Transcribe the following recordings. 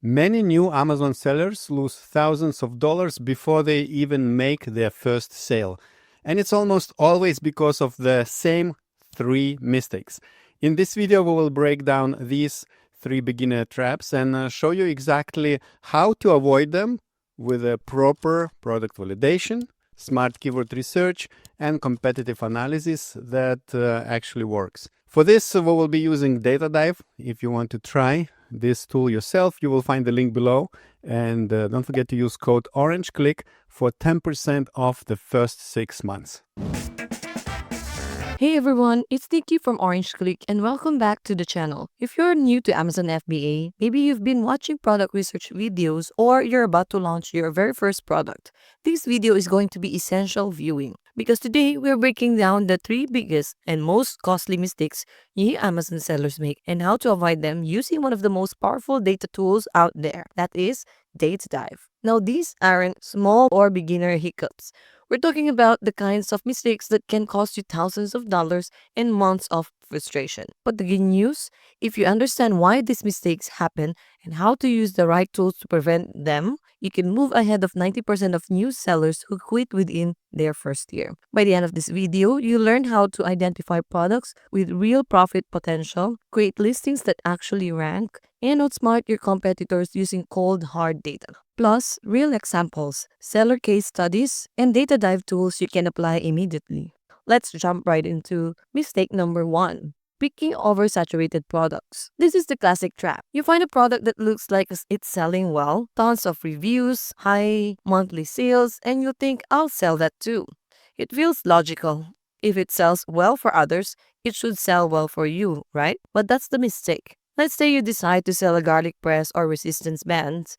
Many new Amazon sellers lose thousands of dollars before they even make their first sale. And it's almost always because of the same 3 mistakes. In this video, we will break down these 3 beginner traps and show you exactly how to avoid them with a proper product validation, smart keyword research, and competitive analysis that actually works. For this, we will be using Data Dive. If you want to try this tool yourself, you will find the link below. And don't forget to use code OrangeKlik for 10% off the first 6 months. Hey everyone, it's Nikki from Klik and welcome back to the channel. If you're new to Amazon FBA, maybe you've been watching product research videos or you're about to launch your very first product, this video is going to be essential viewing because today we're breaking down the 3 biggest and most costly mistakes new Amazon sellers make and how to avoid them using one of the most powerful data tools out there, that is Data Dive. Now these aren't small or beginner hiccups. We're talking about the kinds of mistakes that can cost you thousands of dollars and months of frustration. But the good news, if you understand why these mistakes happen and how to use the right tools to prevent them, you can move ahead of 90% of new sellers who quit within their first year. By the end of this video, you'll learn how to identify products with real profit potential, create listings that actually rank, and outsmart your competitors using cold, hard data. Plus, real examples, seller case studies, and data dive tools you can apply immediately. Let's jump right into mistake number 1. Picking oversaturated products. This is the classic trap. You find a product that looks like it's selling well, tons of reviews, high monthly sales, and you think, I'll sell that too. It feels logical. If it sells well for others, it should sell well for you, right? But that's the mistake. Let's say you decide to sell a garlic press or resistance bands.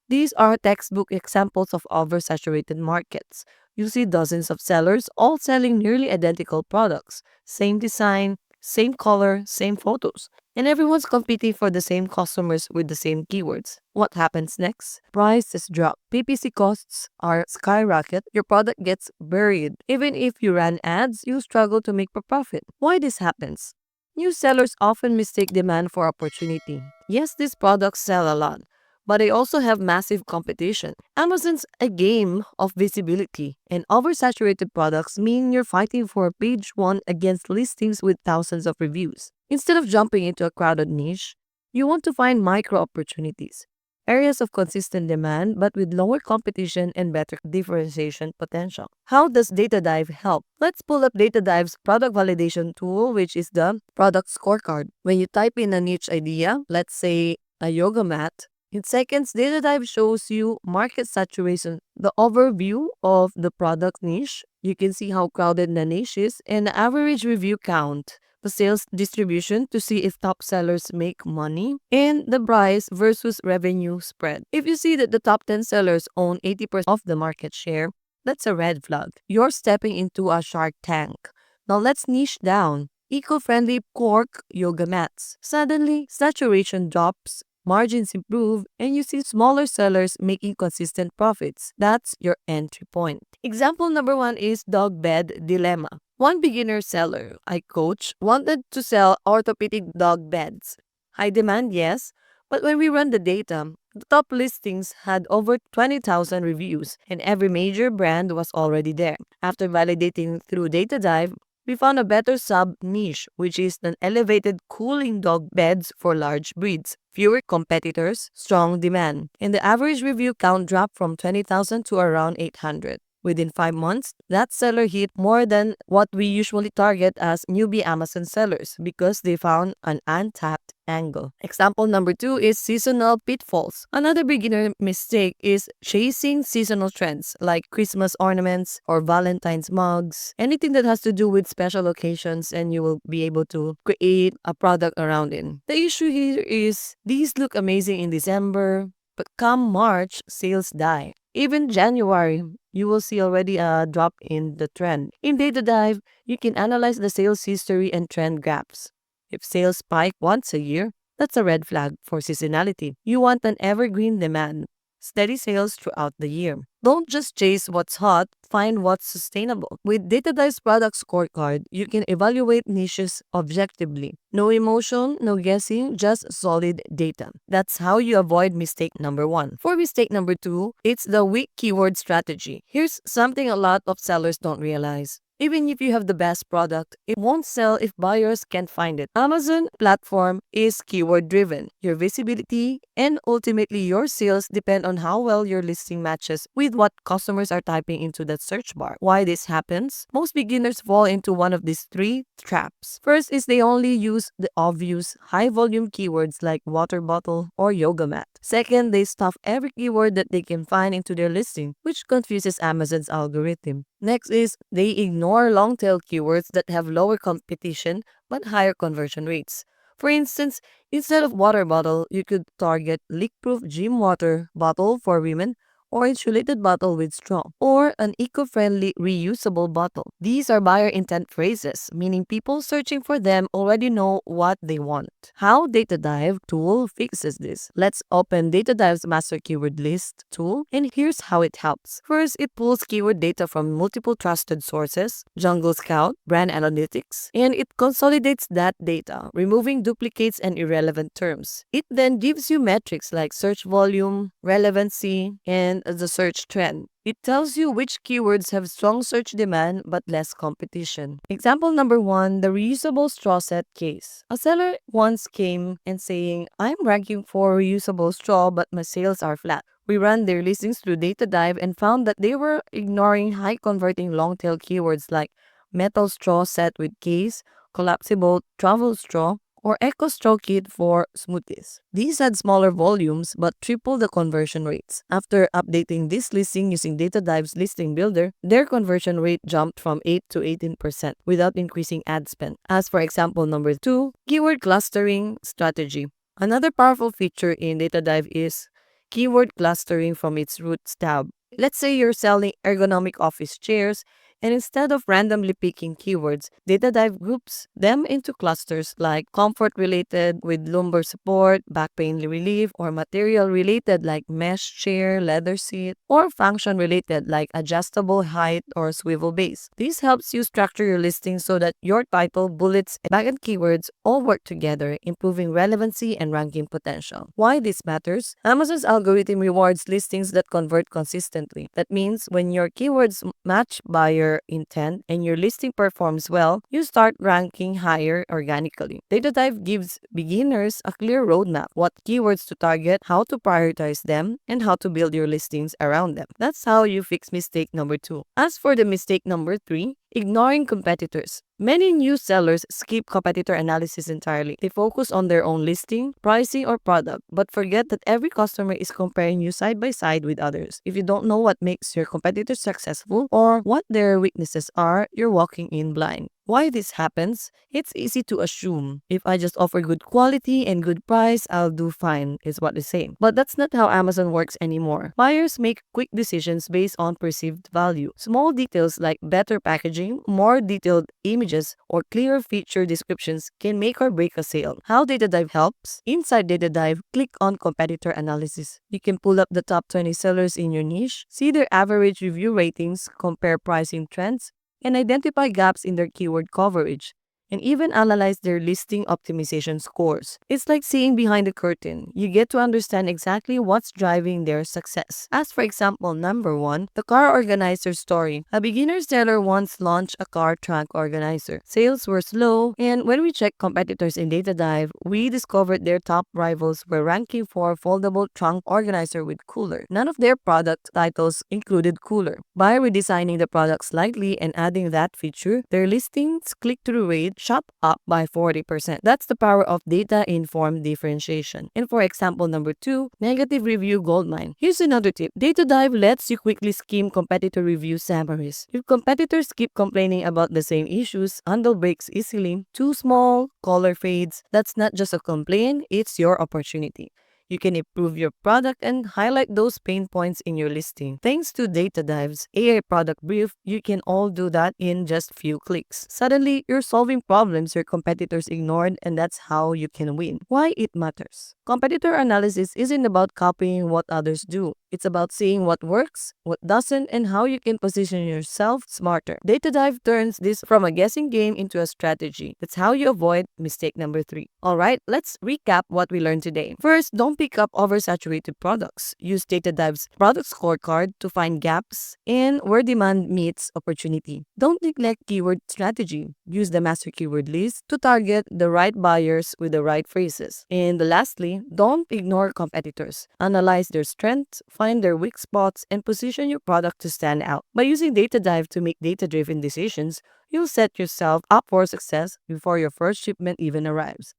These are textbook examples of oversaturated markets. You see dozens of sellers all selling nearly identical products, same design, same color, same photos, and everyone's competing for the same customers with the same keywords. What happens next? Prices drop, PPC costs are skyrocket, your product gets buried. Even if you ran ads, you struggle to make a profit. Why this happens? New sellers often mistake demand for opportunity. Yes, these products sell a lot, but they also have massive competition. Amazon's a game of visibility, and oversaturated products mean you're fighting for page 1 against listings with thousands of reviews. Instead of jumping into a crowded niche, you want to find micro opportunities, areas of consistent demand but with lower competition and better differentiation potential. How does Data Dive help? Let's pull up Data Dive's product validation tool, which is the product scorecard. When you type in a niche idea, let's say a yoga mat, in seconds, Data Dive shows you market saturation, the overview of the product niche. You can see how crowded the niche is and the average review count, the sales distribution to see if top sellers make money, and the price versus revenue spread. If you see that the top 10 sellers own 80% of the market share, that's a red flag. You're stepping into a shark tank. Now let's niche down. Eco-friendly cork yoga mats. Suddenly, saturation drops, margins improve, and you see smaller sellers making consistent profits. That's your entry point. Example number 1 is dog bed dilemma. One beginner seller I coach wanted to sell orthopedic dog beds. High demand, yes, but when we run the data, the top listings had over 20,000 reviews, and every major brand was already there. After validating through Data Dive, we found a better sub-niche, which is an elevated cooling dog beds for large breeds. Fewer competitors, strong demand, and the average review count dropped from 20,000 to around 800. Within 5 months, that seller hit more than what we usually target as newbie Amazon sellers because they found an untapped angle. Example number 2 is seasonal pitfalls. Another beginner mistake is chasing seasonal trends like Christmas ornaments or Valentine's mugs, anything that has to do with special occasions, and you will be able to create a product around it. The issue here is these look amazing in December, but come March, sales die. Even January, you will see already a drop in the trend. In Data Dive, you can analyze the sales history and trend graphs. If sales spike once a year, that's a red flag for seasonality. You want an evergreen demand, steady sales throughout the year. Don't just chase what's hot, find what's sustainable. With DataDive's product scorecard, you can evaluate niches objectively. No emotion, no guessing, just solid data. That's how you avoid mistake number 1. For mistake number 2, it's the weak keyword strategy. Here's something a lot of sellers don't realize. Even if you have the best product, it won't sell if buyers can't find it. Amazon platform is keyword driven. Your visibility and ultimately your sales depend on how well your listing matches with what customers are typing into that search bar. Why this happens? Most beginners fall into one of these 3 traps. First is they only use the obvious high volume keywords like water bottle or yoga mat. Second, they stuff every keyword that they can find into their listing, which confuses Amazon's algorithm. Next is they ignore long-tail keywords that have lower competition but higher conversion rates. For instance, instead of water bottle, you could target leak-proof gym water bottle for women or insulated bottle with straw, or an eco-friendly reusable bottle. These are buyer intent phrases, meaning people searching for them already know what they want. How DataDive tool fixes this? Let's open DataDive's master keyword list tool, and here's how it helps. First, it pulls keyword data from multiple trusted sources, Jungle Scout, Brand Analytics, and it consolidates that data, removing duplicates and irrelevant terms. It then gives you metrics like search volume, relevancy, and the search trend. It tells you which keywords have strong search demand but less competition. Example number 1, the reusable straw set case. A seller once came and saying, I'm ranking for reusable straw but my sales are flat. We ran their listings through DataDive and found that they were ignoring high converting long tail keywords like metal straw set with case, collapsible travel straw, or Eco Straw Kit for smoothies. These had smaller volumes but triple the conversion rates. After updating this listing using DataDive's listing builder, their conversion rate jumped from 8 to 18% without increasing ad spend. As for example number 2, keyword clustering strategy. Another powerful feature in DataDive is keyword clustering from its roots tab. Let's say you're selling ergonomic office chairs, and instead of randomly picking keywords, DataDive groups them into clusters like comfort-related with lumbar support, back pain relief, or material-related like mesh chair, leather seat, or function-related like adjustable height or swivel base. This helps you structure your listing so that your title, bullets, and backend keywords all work together, improving relevancy and ranking potential. Why this matters? Amazon's algorithm rewards listings that convert consistently. That means when your keywords match buyer intent and your listing performs well, you start ranking higher organically. DataDive gives beginners a clear roadmap, what keywords to target, how to prioritize them, and how to build your listings around them. That's how you fix mistake number 2. As for the mistake number 3, ignoring competitors. Many new sellers skip competitor analysis entirely. They focus on their own listing, pricing, or product, but forget that every customer is comparing you side by side with others. If you don't know what makes your competitors successful or what their weaknesses are, you're walking in blind. Why this happens? It's easy to assume if I just offer good quality and good price, I'll do fine, is what they say. But that's not how Amazon works anymore. Buyers make quick decisions based on perceived value. Small details like better packaging, more detailed images, or clearer feature descriptions can make or break a sale. How DataDive helps? Inside DataDive, click on competitor analysis. You can pull up the top 20 sellers in your niche, see their average review ratings, compare pricing trends, and identify gaps in their keyword coverage, and even analyze their listing optimization scores. It's like seeing behind the curtain. You get to understand exactly what's driving their success. As for example, number 1, the car organizer story. A beginner seller once launched a car trunk organizer. Sales were slow, and when we checked competitors in DataDive, we discovered their top rivals were ranking for foldable trunk organizer with cooler. None of their product titles included cooler. By redesigning the product slightly and adding that feature, their listings click-through rate shot up by 40%. That's the power of data-informed differentiation. And for example number 2, negative review goldmine. Here's another tip. DataDive lets you quickly skim competitor review summaries. If competitors keep complaining about the same issues, handle breaks easily, too small, color fades, that's not just a complaint, it's your opportunity. You can improve your product and highlight those pain points in your listing. Thanks to Data Dive's AI product brief, you can all do that in just few clicks. Suddenly, you're solving problems your competitors ignored, and that's how you can win. Why it matters. Competitor analysis isn't about copying what others do. It's about seeing what works, what doesn't, and how you can position yourself smarter. Data Dive turns this from a guessing game into a strategy. That's how you avoid mistake number 3. Alright, let's recap what we learned today. First, don't pick up oversaturated products. Use Data Dive's product scorecard to find gaps and where demand meets opportunity. Don't neglect keyword strategy. Use the master keyword list to target the right buyers with the right phrases. And lastly, don't ignore competitors. Analyze their strengths, find their weak spots, and position your product to stand out. By using Data Dive to make data-driven decisions, you'll set yourself up for success before your first shipment even arrives.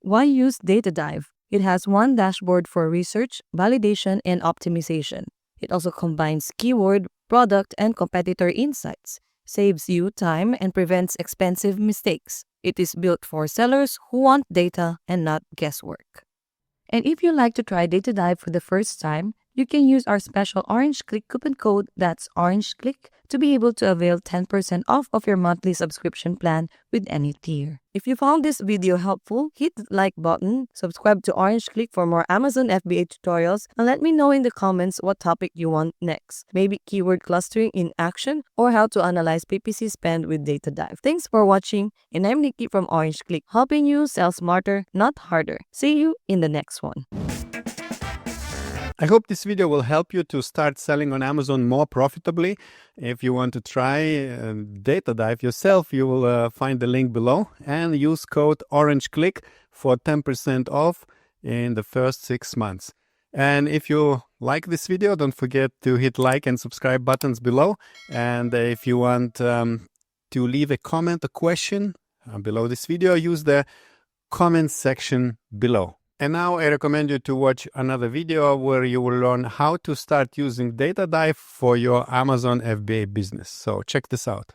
Why use Data Dive? It has one dashboard for research, validation, and optimization. It also combines keyword, product, and competitor insights, saves you time, and prevents expensive mistakes. It is built for sellers who want data and not guesswork. And if you'd like to try Data Dive for the first time, you can use our special Orange Klik coupon code, that's Orange Klik, to be able to avail 10% off of your monthly subscription plan with any tier. If you found this video helpful, hit the like button, subscribe to Orange Klik for more Amazon FBA tutorials, and let me know in the comments what topic you want next. Maybe keyword clustering in action or how to analyze PPC spend with Data Dive. Thanks for watching, and I'm Nikki from Orange Klik, helping you sell smarter, not harder. See you in the next one. I hope this video will help you to start selling on Amazon more profitably. If you want to try Data Dive yourself, you will find the link below and use code OrangeClick for 10% off in the first 6 months. And if you like this video, don't forget to hit like and subscribe buttons below. And if you want to leave a comment, a question below this video, use the comment section below. And now I recommend you to watch another video where you will learn how to start using Data Dive for your Amazon FBA business. So check this out.